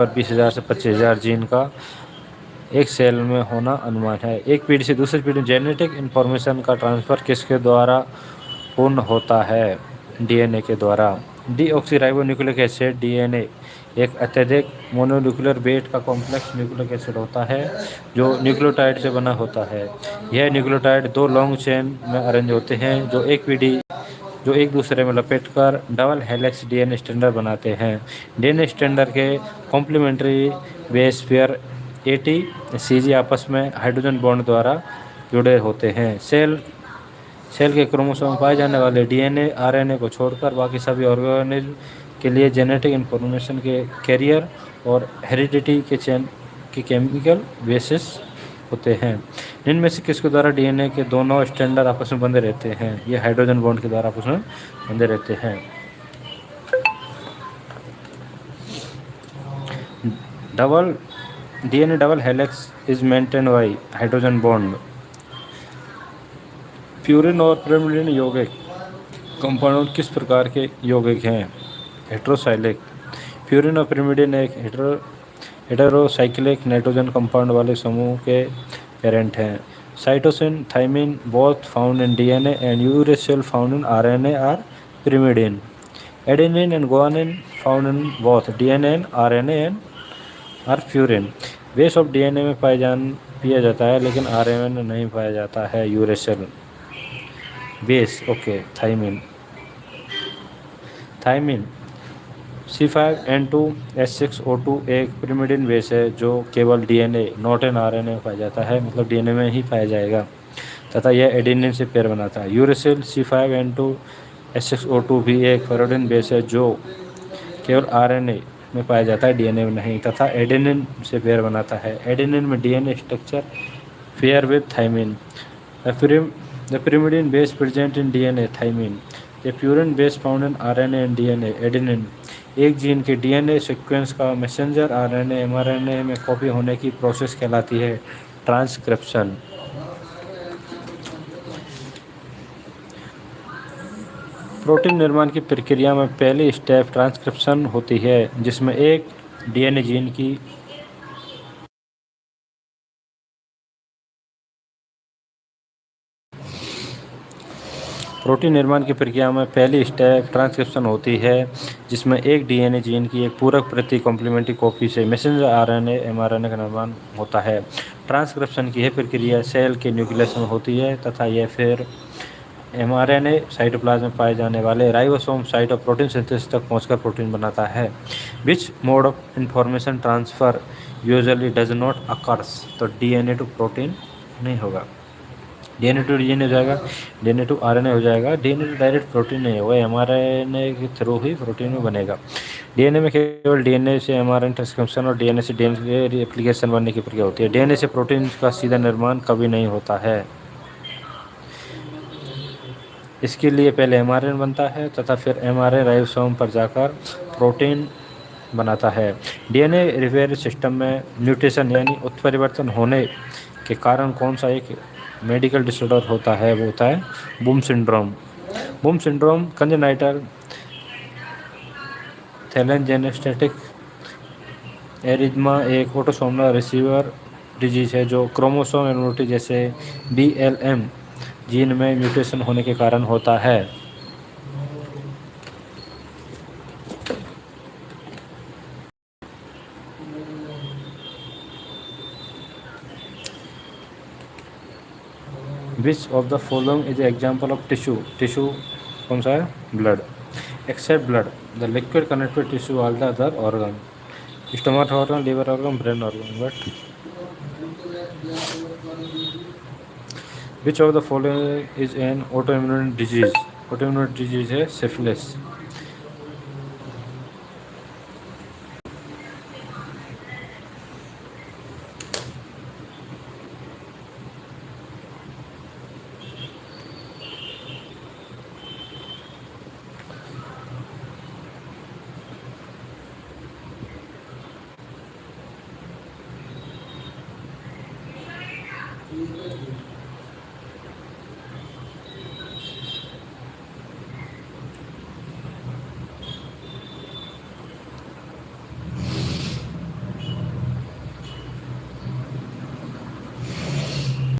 और 20,000 से 25,000 जीन का एक सेल में होना अनुमान है। एक पीढ़ी से दूसरी पीढ़ी में जेनेटिक इंफॉर्मेशन का ट्रांसफ़र किसके द्वारा पूर्ण होता है? डीएनए के द्वारा। डीऑक्सीराइबोन्यूक्लिक एसिड डीएनए एक अत्यधिक मोनोन्यूक्लियर वेट का कॉम्प्लेक्स न्यूक्लिक एसिड होता है जो न्यूक्लियोटाइड से बना होता है। यह न्यूक्लियोटाइड दो लॉन्ग चेन में अरेंज होते हैं जो एक दूसरे में लपेटकर डबल हेलिक्स डीएनए स्ट्रैंड बनाते हैं। डीएनए स्ट्रैंड के complementary base pair AT CG आपस में हाइड्रोजन बॉन्ड द्वारा जुड़े होते हैं। सेल के क्रोमोसोम में पाए जाने वाले डीएनए आरएनए को छोड़कर बाकी सभी ऑर्गेनिज्म के लिए जेनेटिक इंफॉर्मेशन के कैरियर और हेरिडिटी के चेन की केमिकल बेसिस होते हैं। इनमें से किसके द्वारा डीएनए के दोनों स्ट्रैंड आपस में बंधे रहते हैं? ये हाइड्रोजन बॉन्ड के द्वारा आपस में बंधे रहते हैं। DNA double helix is maintain by hydrogen bond. Purine और pyrimidine यौगिक कंपाउंड किस प्रकार के यौगिक हैं? हेट्रोसाइक्लिक। प्यूरिन और pyrimidine एक हेटेरोसाइक्लिक नाइट्रोजन कंपाउंड वाले समूह के पेरेंट हैं। Cytosine, thymine both found in DNA and uracil found in RNA are pyrimidine. Adenine and guanine found in both DNA and RNA and are purine. Base of DNA में पिया जाता है लेकिन RNA में नहीं पाया जाता है। Uracil base okay. Thymine C5N2H6O2 एक pyrimidine बेस है जो केवल डीएनए नॉट एन आरएनए में पाया जाता है, मतलब डीएनए में ही पाया जाएगा तथा यह एडेनिन से पेयर बनाता है। यूरेसिल C5N2H6O2 भी एक pyrimidine बेस है जो केवल आरएनए में पाया जाता है, डीएनए में नहीं, तथा एडेनिन से पेयर बनाता है। एडेनिन में DNA structure pair with thymine. The pyrimidine base present in DNA thymine. The purine base found in RNA and DNA adenine. एक जीन के डीएनए सीक्वेंस का मैसेंजर आरएनए एमआरएनए में कॉपी होने की प्रोसेस कहलाती है ट्रांसक्रिप्शन। प्रोटीन निर्माण की प्रक्रिया में पहली स्टेप ट्रांसक्रिप्शन होती है जिसमें एक डीएनए जीन की प्रोटीन निर्माण की प्रक्रिया में पहली स्टेप ट्रांसक्रिप्शन होती है जिसमें एक डीएनए जीन की एक पूरक प्रति कॉम्प्लीमेंट्री कॉपी से मैसेंजर आरएनए एमआरएनए का निर्माण होता है। ट्रांसक्रिप्शन की यह प्रक्रिया सेल के न्यूक्लियस में होती है तथा यह फिर एमआरएनए साइटोप्लाज्म में पाए जाने वाले ribosome site of protein synthesis तक पहुंचकर प्रोटीन बनाता है। Which mode of information transfer usually does not occurs. तो डीएनए टू प्रोटीन नहीं होगा, डीएनए टू डीएनए हो जाएगा, डीएनए टू आरएनए हो जाएगा। डीएनए टू डायरेक्ट प्रोटीन नहीं होगा, एमआरएनए के थ्रू ही प्रोटीन में बनेगा। डीएनए में केवल डीएनए से एमआरएनए ट्रांसक्रिप्शन और डीएनए से डीएनए की रेप्लिकेशन बनने की प्रक्रिया होती है। डीएनए से प्रोटीन का सीधा निर्माण कभी नहीं होता है। इसके लिए पहले एमआरएनए बनता है तथा फिर एमआरएनए राइबोसोम पर जाकर प्रोटीन बनाता है। डीएनए रिपेयर सिस्टम में म्यूटेशन यानी उत्परिवर्तन होने के कारण कौन सा एक मेडिकल डिसऑर्डर होता है? वो होता है Bloom syndrome. Bloom syndrome congenital telangiectatic erythema एक ऑटोसोमल रिसीवर डिजीज है जो क्रोमोसोम एबनॉर्मलिटी जैसे BLM जीन में म्यूटेशन होने के कारण होता है। Which of the following is example of tissue. Tissue कौन सा है? Blood. Except blood the liquid connected tissue all the other organ. Stomach organ, liver organ, brain organ. But which of the following is an autoimmune disease. Autoimmune disease है syphilis.